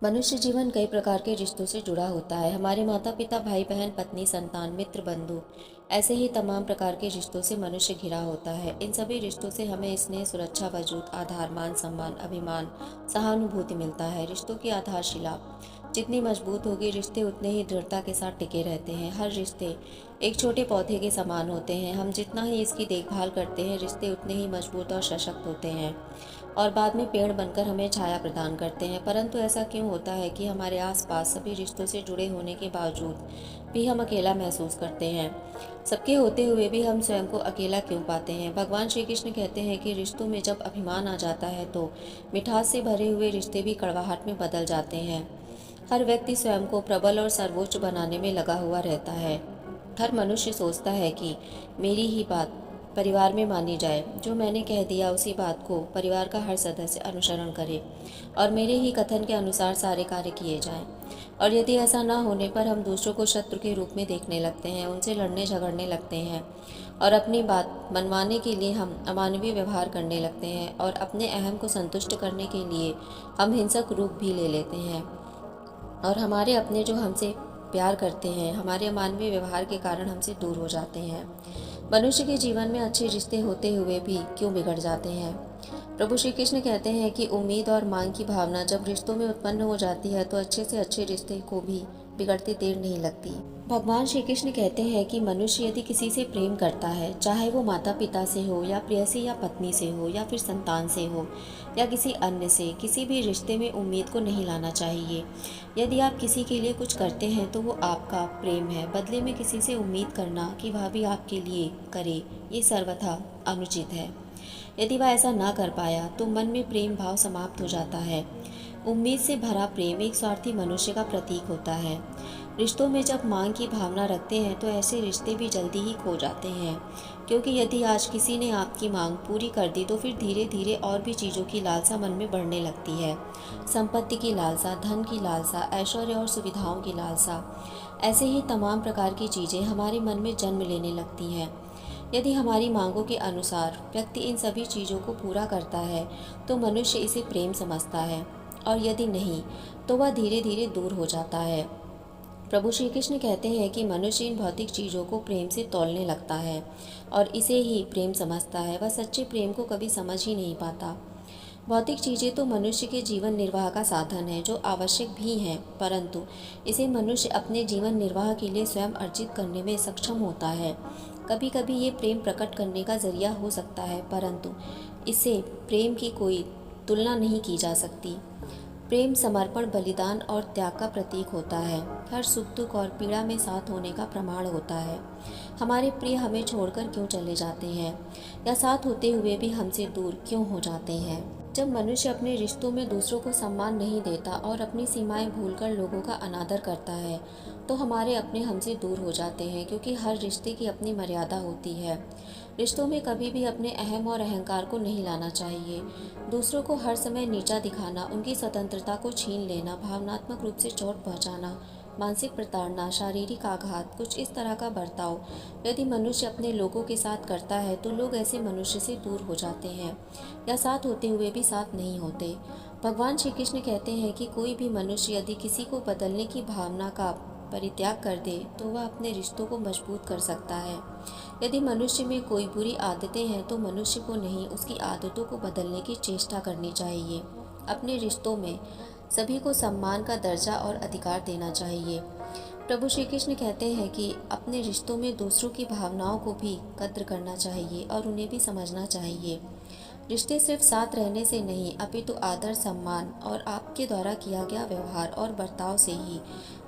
मनुष्य जीवन कई प्रकार के रिश्तों से जुड़ा होता है। हमारे माता पिता, भाई बहन, पत्नी, संतान, मित्र, बंधु, ऐसे ही तमाम प्रकार के रिश्तों से मनुष्य घिरा होता है। इन सभी रिश्तों से हमें स्नेह, सुरक्षा, वजूद, आधार, मान सम्मान, अभिमान, सहानुभूति मिलता है। रिश्तों की आधारशिला जितनी मजबूत होगी, रिश्ते उतने ही दृढ़ता के साथ टिके रहते हैं। हर रिश्ते एक छोटे पौधे के समान होते हैं। हम जितना ही इसकी देखभाल करते हैं, रिश्ते उतने ही मजबूत और सशक्त होते हैं और बाद में पेड़ बनकर हमें छाया प्रदान करते हैं। परंतु ऐसा क्यों होता है कि हमारे आसपास सभी रिश्तों से जुड़े होने के बावजूद भी हम अकेला महसूस करते हैं? सबके होते हुए भी हम स्वयं को अकेला क्यों पाते हैं? भगवान श्री कृष्ण कहते हैं कि रिश्तों में जब अभिमान आ जाता है तो मिठास से भरे हुए रिश्ते भी कड़वाहट में बदल जाते हैं। हर व्यक्ति स्वयं को प्रबल और सर्वोच्च बनाने में लगा हुआ रहता है। हर मनुष्य सोचता है कि मेरी ही बात परिवार में मानी जाए, जो मैंने कह दिया उसी बात को परिवार का हर सदस्य अनुसरण करे और मेरे ही कथन के अनुसार सारे कार्य किए जाएं। और यदि ऐसा न होने पर हम दूसरों को शत्रु के रूप में देखने लगते हैं, उनसे लड़ने झगड़ने लगते हैं और अपनी बात मनवाने के लिए हम अमानवीय व्यवहार करने लगते हैं और अपने अहम को संतुष्ट करने के लिए हम हिंसक रूप भी ले लेते हैं। और हमारे अपने जो हमसे प्यार करते हैं, हमारे अमानवीय व्यवहार के कारण हमसे दूर हो जाते हैं। मनुष्य के जीवन में अच्छे रिश्ते होते हुए भी क्यों बिगड़ जाते हैं? प्रभु श्री कृष्ण कहते हैं कि उम्मीद और मांग की भावना जब रिश्तों में उत्पन्न हो जाती है तो अच्छे से अच्छे रिश्ते को भी बिगड़ते देर नहीं लगती। भगवान श्री कृष्ण कहते हैं कि मनुष्य यदि किसी से प्रेम करता है, चाहे वो माता पिता से हो या प्रेयसी या पत्नी से हो या फिर संतान से हो या किसी अन्य से, किसी भी रिश्ते में उम्मीद को नहीं लाना चाहिए। यदि आप किसी के लिए कुछ करते हैं तो वो आपका प्रेम है। बदले में किसी से उम्मीद करना कि वह भी आपके लिए करे, ये सर्वथा अनुचित है। यदि वह ऐसा ना कर पाया तो मन में प्रेम भाव समाप्त हो जाता है। उम्मीद से भरा प्रेम एक स्वार्थी मनुष्य का प्रतीक होता है। रिश्तों में जब मांग की भावना रखते हैं तो ऐसे रिश्ते भी जल्दी ही खो जाते हैं, क्योंकि यदि आज किसी ने आपकी मांग पूरी कर दी तो फिर धीरे धीरे और भी चीज़ों की लालसा मन में बढ़ने लगती है। संपत्ति की लालसा, धन की लालसा, ऐश्वर्य और सुविधाओं की लालसा, ऐसे ही तमाम प्रकार की चीज़ें हमारे मन में जन्म लेने लगती हैं। यदि हमारी मांगों के अनुसार व्यक्ति इन सभी चीज़ों को पूरा करता है तो मनुष्य इसे प्रेम समझता है, और यदि नहीं तो वह धीरे धीरे दूर हो जाता है। प्रभु श्री कृष्ण कहते हैं कि मनुष्य इन भौतिक चीज़ों को प्रेम से तौलने लगता है और इसे ही प्रेम समझता है। वह सच्चे प्रेम को कभी समझ ही नहीं पाता। भौतिक चीज़ें तो मनुष्य के जीवन निर्वाह का साधन है, जो आवश्यक भी हैं, परंतु इसे मनुष्य अपने जीवन निर्वाह के लिए स्वयं अर्जित करने में सक्षम होता है। कभी कभी ये प्रेम प्रकट करने का जरिया हो सकता है, परंतु इससे प्रेम की कोई तुलना नहीं की जा सकती। प्रेम समर्पण, बलिदान और त्याग का प्रतीक होता है। हर सुख दुख और पीड़ा में साथ होने का प्रमाण होता है। हमारे प्रिय हमें छोड़कर क्यों चले जाते हैं, या साथ होते हुए भी हमसे दूर क्यों हो जाते हैं? जब मनुष्य अपने रिश्तों में दूसरों को सम्मान नहीं देता और अपनी सीमाएं भूलकर लोगों का अनादर करता है तो हमारे अपने हमसे दूर हो जाते हैं, क्योंकि हर रिश्ते की अपनी मर्यादा होती है। रिश्तों में कभी भी अपने अहम और अहंकार को नहीं लाना चाहिए। दूसरों को हर समय नीचा दिखाना, उनकी स्वतंत्रता को छीन लेना, भावनात्मक रूप से चोट पहुंचाना, मानसिक प्रताड़ना, शारीरिक आघात, कुछ इस तरह का बर्ताव यदि मनुष्य अपने लोगों के साथ करता है तो लोग ऐसे मनुष्य से दूर हो जाते हैं या साथ होते हुए भी साथ नहीं होते। भगवान श्री कृष्ण कहते हैं कि कोई भी मनुष्य यदि किसी को बदलने की भावना का परित्याग कर दे तो वह अपने रिश्तों को मजबूत कर सकता है। यदि मनुष्य में कोई बुरी आदतें हैं तो मनुष्य को नहीं, उसकी आदतों को बदलने की चेष्टा करनी चाहिए। अपने रिश्तों में सभी को सम्मान का दर्जा और अधिकार देना चाहिए। प्रभु श्री कृष्ण कहते हैं कि अपने रिश्तों में दूसरों की भावनाओं को भी कद्र करना चाहिए और उन्हें भी समझना चाहिए। रिश्ते सिर्फ साथ रहने से नहीं, अपितु आदर, सम्मान और आपके द्वारा किया गया व्यवहार और बर्ताव से ही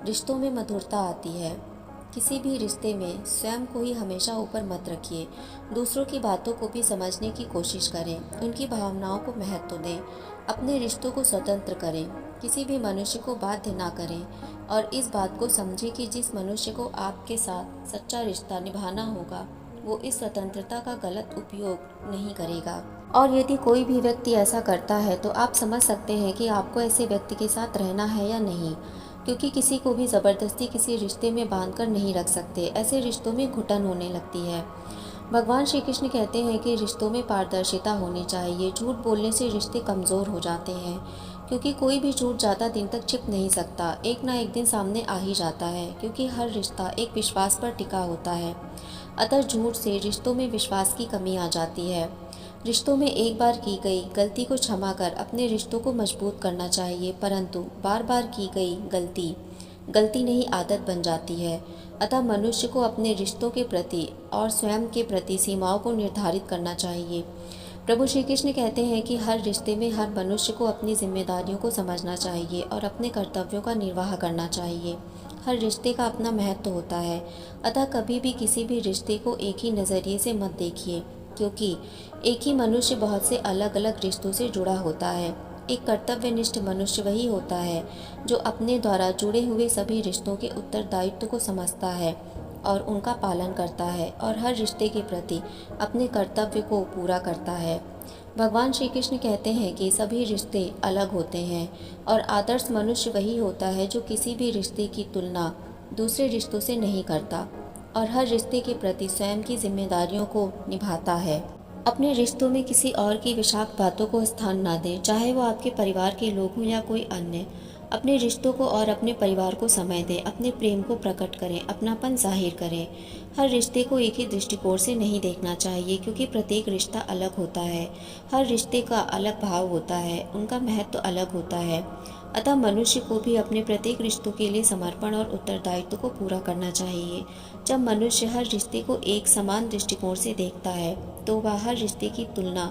रिश्तों में मधुरता आती है। किसी भी रिश्ते में स्वयं को ही हमेशा ऊपर मत रखिए। दूसरों की बातों को भी समझने की कोशिश करें, उनकी भावनाओं को महत्व दें, अपने रिश्तों को स्वतंत्र करें, किसी भी मनुष्य को बाध्य ना करें और इस बात को समझें कि जिस मनुष्य को आपके साथ सच्चा रिश्ता निभाना होगा वो इस स्वतंत्रता का गलत उपयोग नहीं करेगा। और यदि कोई भी व्यक्ति ऐसा करता है तो आप समझ सकते हैं कि आपको ऐसे व्यक्ति के साथ रहना है या नहीं, क्योंकि किसी को भी ज़बरदस्ती किसी रिश्ते में बांधकर नहीं रख सकते। ऐसे रिश्तों में घुटन होने लगती है। भगवान श्री कृष्ण कहते हैं कि रिश्तों में पारदर्शिता होनी चाहिए। झूठ बोलने से रिश्ते कमज़ोर हो जाते हैं, क्योंकि कोई भी झूठ ज़्यादा दिन तक छिप नहीं सकता, एक ना एक दिन सामने आ ही जाता है, क्योंकि हर रिश्ता एक विश्वास पर टिका होता है। अतः झूठ से रिश्तों में विश्वास की कमी आ जाती है। रिश्तों में एक बार की गई गलती को क्षमा कर अपने रिश्तों को मजबूत करना चाहिए, परंतु बार बार की गई गलती गलती नहीं आदत बन जाती है। अतः मनुष्य को अपने रिश्तों के प्रति और स्वयं के प्रति सीमाओं को निर्धारित करना चाहिए। प्रभु श्री कृष्ण कहते हैं कि हर रिश्ते में हर मनुष्य को अपनी जिम्मेदारियों को समझना चाहिए और अपने कर्तव्यों का निर्वाह करना चाहिए। हर रिश्ते का अपना महत्व होता है, अतः कभी भी किसी भी रिश्ते को एक ही नज़रिए से मत देखिए, क्योंकि एक ही मनुष्य बहुत से अलग अलग रिश्तों से जुड़ा होता है। एक कर्तव्यनिष्ठ मनुष्य वही होता है जो अपने द्वारा जुड़े हुए सभी रिश्तों के उत्तरदायित्व को समझता है और उनका पालन करता है और हर रिश्ते के प्रति अपने कर्तव्य को पूरा करता है। भगवान श्री कृष्ण कहते हैं कि सभी रिश्ते अलग होते हैं और आदर्श मनुष्य वही होता है जो किसी भी रिश्ते की तुलना दूसरे रिश्तों से नहीं करता और हर रिश्ते के प्रति स्वयं की जिम्मेदारियों को निभाता है। अपने रिश्तों में किसी और की विषाक्त बातों को स्थान ना दें, चाहे वो आपके परिवार के लोग हों या कोई अन्य। अपने रिश्तों को और अपने परिवार को समय दें, अपने प्रेम को प्रकट करें, अपनापन जाहिर करें। हर रिश्ते को एक ही दृष्टिकोण से नहीं देखना चाहिए, क्योंकि प्रत्येक रिश्ता अलग होता है। हर रिश्ते का अलग भाव होता है, उनका महत्व अलग होता है। अतः मनुष्य को भी अपने प्रत्येक रिश्तों के लिए समर्पण और उत्तरदायित्व को पूरा करना चाहिए। जब मनुष्य हर रिश्ते को एक समान दृष्टिकोण से देखता है तो वह हर रिश्ते की तुलना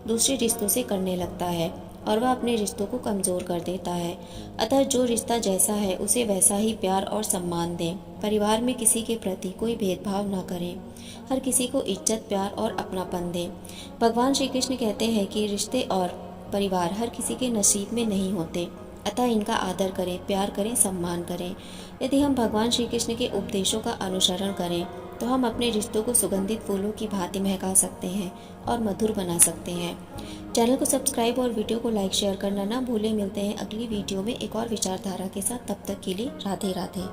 दूसरे रिश्तों से करने लगता है और वह अपने रिश्तों को कमज़ोर कर देता है। अतः जो रिश्ता जैसा है उसे वैसा ही प्यार और सम्मान दें। परिवार में किसी के प्रति कोई भेदभाव न करें, हर किसी को इज्जत, प्यार और अपनापन दें। भगवान श्री कृष्ण कहते हैं कि रिश्ते और परिवार हर किसी के नसीब में नहीं होते, अतः इनका आदर करें, प्यार करें, सम्मान करें। यदि हम भगवान श्री कृष्ण के उपदेशों का अनुसरण करें तो हम अपने रिश्तों को सुगंधित फूलों की भांति महका सकते हैं और मधुर बना सकते हैं। चैनल को सब्सक्राइब और वीडियो को लाइक शेयर करना ना भूलें। मिलते हैं अगली वीडियो में एक और विचारधारा के साथ। तब तक के लिए राधे राधे।